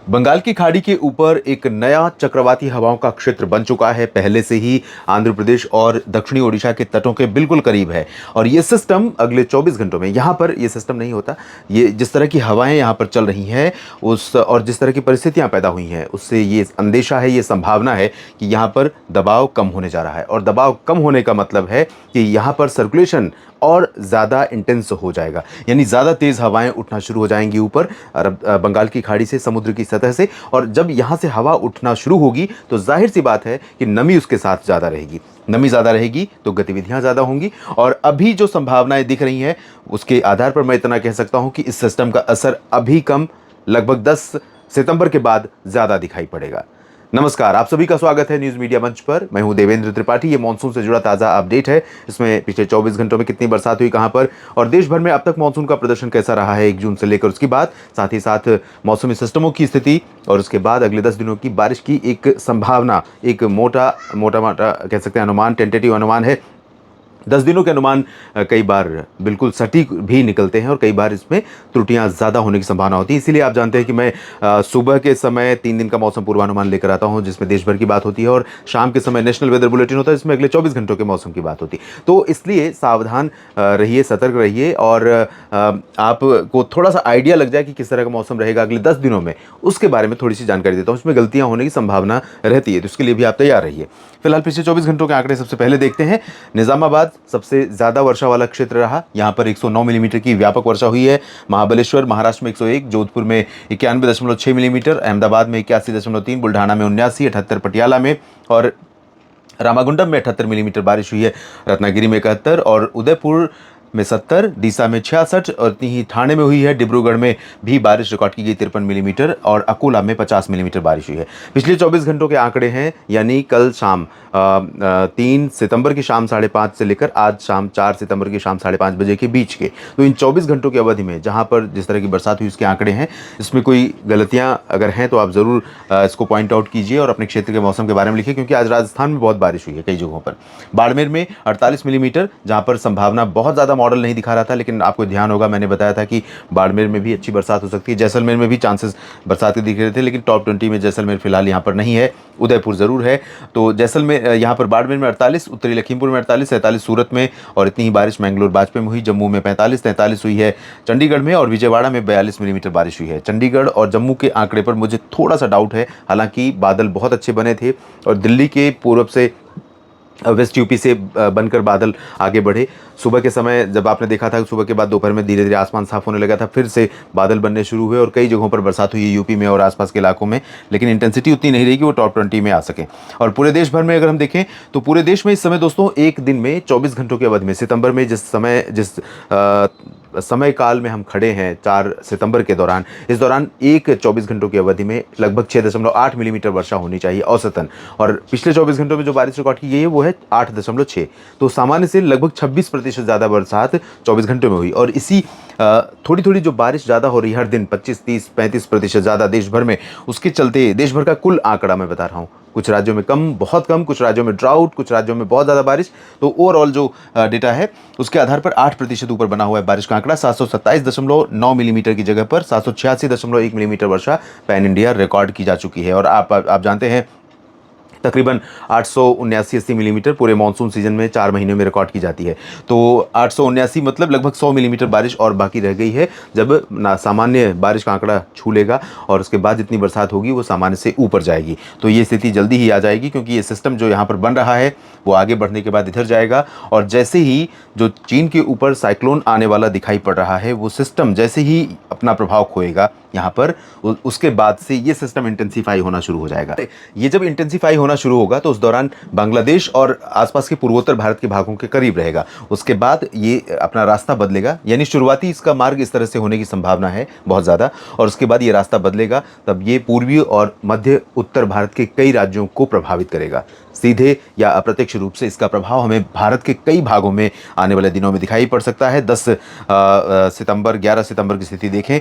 बंगाल की खाड़ी के ऊपर एक नया चक्रवाती हवाओं का क्षेत्र बन चुका है। पहले से ही आंध्र प्रदेश और दक्षिणी ओडिशा के तटों के बिल्कुल करीब है और ये सिस्टम अगले 24 घंटों में, यहाँ पर ये सिस्टम नहीं होता। ये जिस तरह की हवाएं यहाँ पर चल रही हैं उस और जिस तरह की परिस्थितियाँ पैदा हुई हैं उससे ये अंदेशा है, ये संभावना है कि यहाँ पर दबाव कम होने जा रहा है। और दबाव कम होने का मतलब है कि यहाँ पर सर्कुलेशन और ज़्यादा इंटेंस हो जाएगा, यानी ज़्यादा तेज़ हवाएं उठना शुरू हो जाएंगी ऊपर बंगाल की खाड़ी से, समुद्र की सतह से। और जब यहाँ से हवा उठना शुरू होगी तो जाहिर सी बात है कि नमी उसके साथ ज़्यादा रहेगी। नमी ज़्यादा रहेगी तो गतिविधियाँ ज़्यादा होंगी। और अभी जो संभावनाएं दिख रही हैं उसके आधार पर मैं इतना कह सकता हूँ कि इस सिस्टम का असर अभी कम, लगभग 10 सितंबर के बाद ज़्यादा दिखाई पड़ेगा। नमस्कार, आप सभी का स्वागत है न्यूज़ मीडिया मंच पर। मैं हूं देवेंद्र त्रिपाठी। ये मॉनसून से जुड़ा ताज़ा अपडेट है। इसमें पिछले 24 घंटों में कितनी बरसात हुई, कहां पर, और देश भर में अब तक मॉनसून का प्रदर्शन कैसा रहा है 1 जून से लेकर उसकी बात, साथ ही साथ मौसमी सिस्टमों की स्थिति और उसके बाद अगले 10 दिनों की बारिश की एक संभावना, एक मोटा कह सकते हैं अनुमान, टेंटेटिव अनुमान है। 10 दिनों के अनुमान कई बार बिल्कुल सटीक भी निकलते हैं और कई बार इसमें त्रुटियां ज़्यादा होने की संभावना होती है। इसीलिए आप जानते हैं कि मैं सुबह के समय 3 दिन का मौसम पूर्वानुमान लेकर आता हूं जिसमें देश भर की बात होती है, और शाम के समय नेशनल वेदर बुलेटिन होता है जिसमें अगले 24 घंटों के मौसम की बात होती है। तो इसलिए सावधान रहिए, सतर्क रहिए और आपको थोड़ा सा आइडिया लग जाए कि किस तरह का मौसम रहेगा अगले 10 दिनों में, उसके बारे में थोड़ी सी जानकारी देता हूँ। उसमें गलतियाँ होने की संभावना रहती है, तो इसके लिए भी आप तैयार रहिए। फिलहाल पिछले 24 घंटों के आंकड़े सबसे पहले देखते हैं। निजामाबाद सबसे ज़्यादा वर्षा वाला क्षेत्र रहा। यहाँ पर 109 मिलीमीटर की व्यापक वर्षा हुई है। महाबलेश्वर महाराष्ट्र में 101, जोधपुर में 91.6 मिलीमीटर, अहमदाबाद में 81.3, बुल्ढाना में 79, 78 पटियाला में, और रामागुंडम में 78 मिलीमीटर बारिश हुई है। रत्नागिरी में 71 और उदयपुर में 70, डीसा में 66 और इतनी ही ठाणे में हुई है। डिब्रूगढ़ में भी बारिश रिकॉर्ड की गई 53 मिलीमीटर और अकोला में 50 मिलीमीटर बारिश हुई है। पिछले 24 घंटों के आंकड़े हैं, यानी कल शाम 3 सितंबर की शाम 5:30 से लेकर आज शाम 4 सितंबर की शाम 5:30 बजे के बीच के। तो इन 24 घंटों की अवधि में जहां पर जिस तरह की बरसात हुई उसके आंकड़े हैं। इसमें कोई गलतियां अगर हैं तो आप ज़रूर इसको पॉइंट आउट कीजिए और अपने क्षेत्र के मौसम के बारे में लिखिए, क्योंकि आज राजस्थान में बहुत बारिश हुई है कई जगहों पर। बाड़मेर में 48 मिलीमीटर, जहाँ पर संभावना बहुत ज़्यादा मॉडल नहीं दिखा रहा था, लेकिन आपको ध्यान होगा मैंने बताया था कि बाड़मेर में भी अच्छी बरसात हो सकती है। जैसलमेर में भी चांसेस बरसात के दिख रहे थे, लेकिन टॉप 20 में जैसलमेर फिलहाल यहाँ पर नहीं है। उदयपुर ज़रूर है। तो जैसलमेर, यहाँ पर बाड़मेर में 48, उत्तरी लखीमपुर में 48, 47 सूरत में, और इतनी ही बारिश मैंगलोर बाजपे में हुई। जम्मू में 45, 43 हुई है चंडीगढ़ में, और विजयवाड़ा में 42 मिलीमीटर बारिश हुई है। चंडीगढ़ और जम्मू के आंकड़े पर मुझे थोड़ा सा डाउट है, हालांकि बादल बहुत अच्छे बने थे और दिल्ली के पूर्व से वेस्ट यूपी से बनकर बादल आगे बढ़े। सुबह के समय जब आपने देखा था, सुबह के बाद दोपहर में धीरे धीरे आसमान साफ होने लगा था, फिर से बादल बनने शुरू हुए और कई जगहों पर बरसात हुई है यूपी में और आसपास के इलाकों में, लेकिन इंटेंसिटी उतनी नहीं रही कि वो टॉप 20 में आ सके। और पूरे देश भर में अगर हम देखें तो पूरे देश में इस समय दोस्तों एक दिन में 24 घंटों के अवधि में, सितंबर में जिस समय काल में हम खड़े हैं 4 सितंबर के दौरान, इस दौरान एक 24 घंटों की अवधि में लगभग 6.8 मिलीमीटर वर्षा होनी चाहिए औसतन, और पिछले 24 घंटों में जो बारिश रिकॉर्ड की गई है वो है 8.6। तो सामान्य से लगभग 26% ज़्यादा बरसात 24 घंटों में हुई। और इसी थोड़ी थोड़ी जो बारिश ज़्यादा हो रही है हर दिन 25, 30, 35% ज़्यादा देश भर में, उसके चलते देश भर का कुल आंकड़ा मैं बता रहा हूँ, कुछ राज्यों में कम, बहुत कम, कुछ राज्यों में ड्राउट, कुछ राज्यों में बहुत ज़्यादा बारिश। तो ओवरऑल जो डेटा है उसके आधार पर 8% ऊपर बना हुआ है बारिश का आंकड़ा। 727.9 मिलीमीटर की जगह पर 786.1 मिलीमीटर वर्षा पैन इंडिया रिकॉर्ड की जा चुकी है। और आप जानते हैं तकरीबन 879-80 मिलीमीटर पूरे मानसून सीजन में 4 महीनों में रिकॉर्ड की जाती है। तो 879 मतलब लगभग 100 मिलीमीटर बारिश और बाकी रह गई है, जब सामान्य बारिश का आंकड़ा छू लेगा और उसके बाद जितनी बरसात होगी वो सामान्य से ऊपर जाएगी। तो ये स्थिति जल्दी ही आ जाएगी, क्योंकि ये सिस्टम जो यहाँ पर बन रहा है वो आगे बढ़ने के बाद इधर जाएगा। और जैसे ही जो चीन के ऊपर साइक्लोन आने वाला दिखाई पड़ रहा है, वो सिस्टम जैसे ही अपना प्रभाव खोएगा यहाँ पर, उसके बाद से ये सिस्टम इंटेंसीफाई होना शुरू हो जाएगा। ये जब इंटेंसीफाई होना शुरू होगा तो उस दौरान बांग्लादेश और आसपास के पूर्वोत्तर भारत के भागों के करीब रहेगा। उसके बाद ये अपना रास्ता बदलेगा, यानी शुरुआती इसका मार्ग इस तरह से होने की संभावना है बहुत ज़्यादा, और उसके बाद ये रास्ता बदलेगा, तब ये पूर्वी और मध्य उत्तर भारत के कई राज्यों को प्रभावित करेगा। सीधे या अप्रत्यक्ष रूप से इसका प्रभाव हमें भारत के कई भागों में आने वाले दिनों में दिखाई पड़ सकता है। 10 सितंबर 11 सितंबर की स्थिति देखें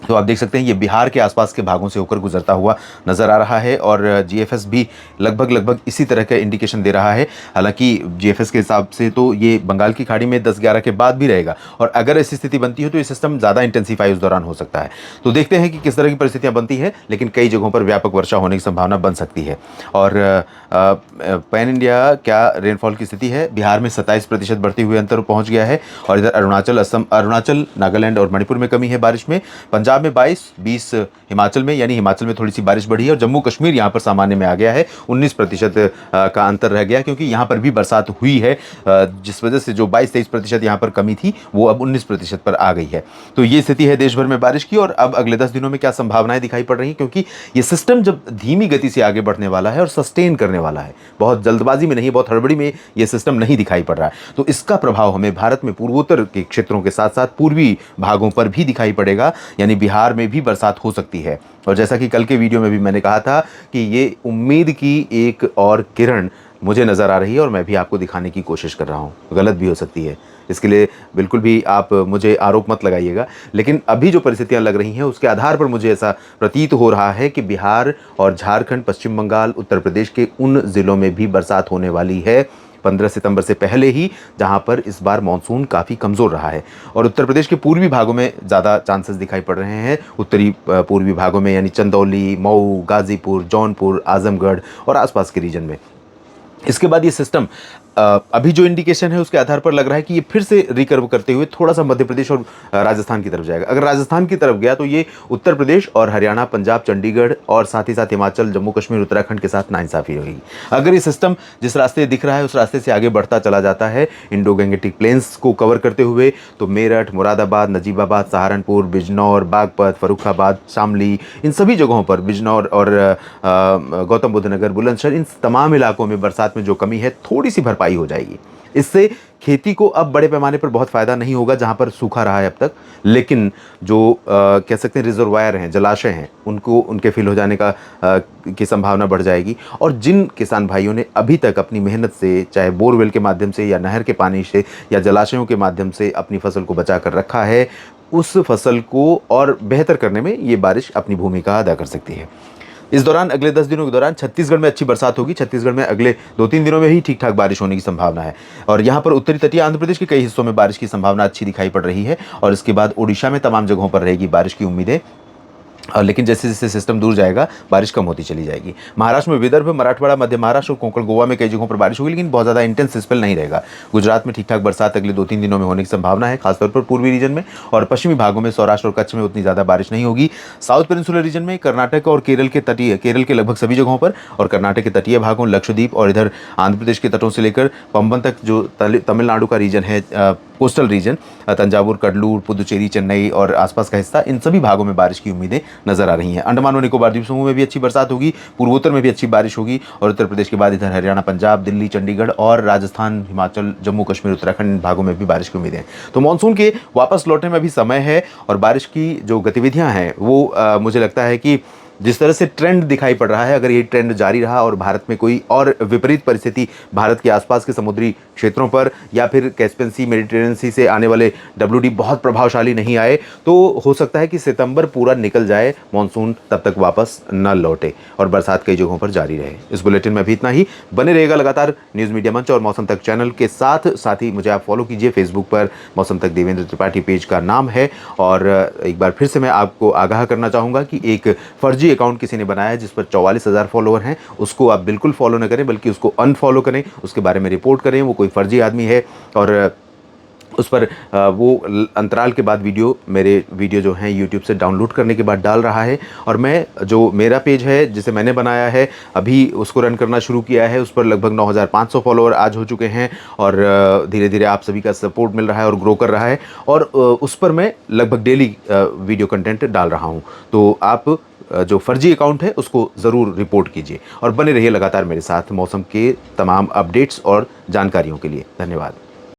तो आप देख सकते हैं ये बिहार के आसपास के भागों से होकर गुजरता हुआ नज़र आ रहा है और जीएफएस भी लगभग इसी तरह का इंडिकेशन दे रहा है। हालांकि जीएफएस के हिसाब से तो ये बंगाल की खाड़ी में 10-11 के बाद भी रहेगा और अगर ऐसी स्थिति बनती है तो ये सिस्टम ज़्यादा इंटेंसीफाई उस दौरान हो सकता है। तो देखते हैं कि किस तरह की परिस्थितियाँ बनती हैं, लेकिन कई जगहों पर व्यापक वर्षा होने की संभावना बन सकती है। और पैन इंडिया क्या रेनफॉल की स्थिति है, बिहार में 27% बढ़ते हुए अंतर पहुँच गया है और इधर अरुणाचल, असम, अरुणाचल, नागालैंड और मणिपुर में कमी है बारिश में। पंजाब में 22, हिमाचल में, यानी हिमाचल में थोड़ी सी बारिश बढ़ी है और जम्मू कश्मीर यहाँ पर सामान्य में आ गया है। 19% का अंतर रह गया क्योंकि यहाँ पर भी बरसात हुई है, जिस वजह से जो 22-23% यहाँ पर कमी थी वो अब 19% पर आ गई है। तो ये स्थिति है देश भर में बारिश की। और अब अगले 10 दिनों में क्या संभावनाएं दिखाई पड़ रही हैं, क्योंकि ये सिस्टम जब धीमी गति से आगे बढ़ने वाला है और सस्टेन करने वाला है, बहुत जल्दबाजी में नहीं, बहुत हड़बड़ी में ये सिस्टम नहीं दिखाई पड़ रहा है, तो इसका प्रभाव हमें भारत में पूर्वोत्तर के क्षेत्रों के साथ साथ पूर्वी भागों पर भी दिखाई पड़ेगा, यानी बिहार में भी बरसात हो सकती है। और जैसा कि कल के वीडियो में भी मैंने कहा था कि ये उम्मीद की एक और किरण मुझे नज़र आ रही है और मैं भी आपको दिखाने की कोशिश कर रहा हूँ। गलत भी हो सकती है, इसके लिए बिल्कुल भी आप मुझे आरोप मत लगाइएगा, लेकिन अभी जो परिस्थितियां लग रही हैं उसके आधार पर मुझे ऐसा प्रतीत हो रहा है कि बिहार और झारखंड, पश्चिम बंगाल, उत्तर प्रदेश के उन ज़िलों में भी बरसात होने वाली है 15 सितंबर से पहले ही, जहां पर इस बार मानसून काफ़ी कमज़ोर रहा है। और उत्तर प्रदेश के पूर्वी भागों में ज़्यादा चांसेस दिखाई पड़ रहे हैं, उत्तरी पूर्वी भागों में, यानी चंदौली, मऊ, गाज़ीपुर, जौनपुर, आजमगढ़ और आसपास के रीजन में। इसके बाद ये सिस्टम अभी जो इंडिकेशन है उसके आधार पर लग रहा है कि ये फिर से रिकर्व करते हुए थोड़ा सा मध्य प्रदेश और राजस्थान की तरफ जाएगा। अगर राजस्थान की तरफ गया तो ये उत्तर प्रदेश और हरियाणा, पंजाब, चंडीगढ़ और साथ ही साथ हिमाचल, जम्मू कश्मीर, उत्तराखंड के साथ नाइंसाफ़ी रहेगी। अगर ये सिस्टम जिस रास्ते दिख रहा है उस रास्ते से आगे बढ़ता चला जाता है इंडो गंगेटिक प्लेन्स को कवर करते हुए, तो मेरठ, मुरादाबाद, नजीबाबाद, सहारनपुर, बिजनौर, बागपत, फर्रुखाबाद, शामली, इन सभी जगहों पर, बिजनौर और गौतम बुद्ध नगर, बुलंदशहर, इन तमाम इलाकों में बरसात में जो कमी है थोड़ी सी भरपाई हो जाएगी। इससे खेती को अब बड़े पैमाने पर बहुत फ़ायदा नहीं होगा जहां पर सूखा रहा है अब तक, लेकिन जो कह सकते हैं रिजर्वायर हैं, जलाशय हैं, उनके फिल हो जाने की संभावना बढ़ जाएगी। और जिन किसान भाइयों ने अभी तक अपनी मेहनत से, चाहे बोरवेल के माध्यम से या नहर के पानी से या जलाशयों के माध्यम से अपनी फसल को बचा कर रखा है, उस फसल को और बेहतर करने में ये बारिश अपनी भूमिका अदा कर सकती है। इस दौरान, अगले 10 दिनों के दौरान छत्तीसगढ़ में अच्छी बरसात होगी। छत्तीसगढ़ में अगले 2-3 दिनों में ही ठीक ठाक बारिश होने की संभावना है और यहाँ पर उत्तरी तटीय आंध्र प्रदेश के कई हिस्सों में बारिश की संभावना अच्छी दिखाई पड़ रही है और इसके बाद ओडिशा में तमाम जगहों पर रहेगी बारिश की उम्मीदें। लेकिन जैसे जैसे सिस्टम दूर जाएगा बारिश कम होती चली जाएगी। महाराष्ट्र में विदर्भ, मराठवाड़ा, मध्य महाराष्ट्र और कोंकण गोवा में कई जगहों पर बारिश होगी, लेकिन बहुत ज़्यादा इंटेंस स्पेल नहीं रहेगा। गुजरात में ठीक ठाक बरसात अगले 2-3 दिनों में होने की संभावना है, खासतौर पर पूर्वी रीजन में। और पश्चिमी भागों में, सौराष्ट्र और कच्छ में उतनी ज़्यादा बारिश नहीं होगी। साउथ पेनिनसुलर रीजन में कर्नाटक और केरल के लगभग सभी जगहों पर, और कर्नाटक के तटीय भागों, लक्षद्वीप और इधर आंध्र प्रदेश के तटों से लेकर पंबन तक जो तमिलनाडु का रीजन है, कोस्टल रीजन, तंजावुर, कडलूर, पुदुचेरी, चेन्नई और आसपास का हिस्सा, इन सभी भागों में बारिश की उम्मीदें नजर आ रही हैं। अंडमान और निकोबार द्वीप समूह में भी अच्छी बरसात होगी, पूर्वोत्तर में भी अच्छी बारिश होगी और उत्तर प्रदेश के बाद इधर हरियाणा, पंजाब, दिल्ली, चंडीगढ़ और राजस्थान, हिमाचल, जम्मू कश्मीर, उत्तराखंड, इन भागों में भी बारिश की उम्मीदें हैं। तो मानसून के वापस लौटने में अभी समय है और बारिश की जो गतिविधियां हैं वो मुझे लगता है कि जिस तरह से ट्रेंड दिखाई पड़ रहा है, अगर ये ट्रेंड जारी रहा और भारत में कोई और विपरीत परिस्थिति भारत के आसपास के समुद्री क्षेत्रों पर या फिर कैस्पियन सी, मेडिटेरियन सी से आने वाले WD बहुत प्रभावशाली नहीं आए, तो हो सकता है कि सितंबर पूरा निकल जाए, मानसून तब तक वापस न लौटे और बरसात कई जगहों पर जारी रहे। इस बुलेटिन में भी इतना ही। बने रहेगा लगातार न्यूज़ मीडिया मंच और मौसम तक चैनल के साथ ही मुझे आप फॉलो कीजिए फेसबुक पर, मौसम तक देवेंद्र त्रिपाठी पेज का नाम है। और एक बार फिर से मैं आपको आगाह करना चाहूँगा कि एक फर्जी अकाउंट किसी ने बनाया है जिस पर 44,000 फॉलोअर हैं, उसको आप बिल्कुल फॉलो न करें, बल्कि उसको अनफॉलो करें, उसके बारे में रिपोर्ट करें। वो कोई फर्जी आदमी है और उस पर वो अंतराल के बाद मेरे वीडियो जो हैं यूट्यूब से डाउनलोड करने के बाद डाल रहा है। और मैं जो मेरा पेज है जिसे मैंने बनाया है, अभी उसको रन करना शुरू किया है, उस पर लगभग 9,500 फॉलोअर आज हो चुके हैं और धीरे धीरे आप सभी का सपोर्ट मिल रहा है और ग्रो कर रहा है। और उस पर मैं लगभग डेली वीडियो कंटेंट डाल रहा हूँ। तो आप जो फर्जी अकाउंट है उसको ज़रूर रिपोर्ट कीजिए और बने रहिए लगातार मेरे साथ मौसम के तमाम अपडेट्स और जानकारियों के लिए। धन्यवाद।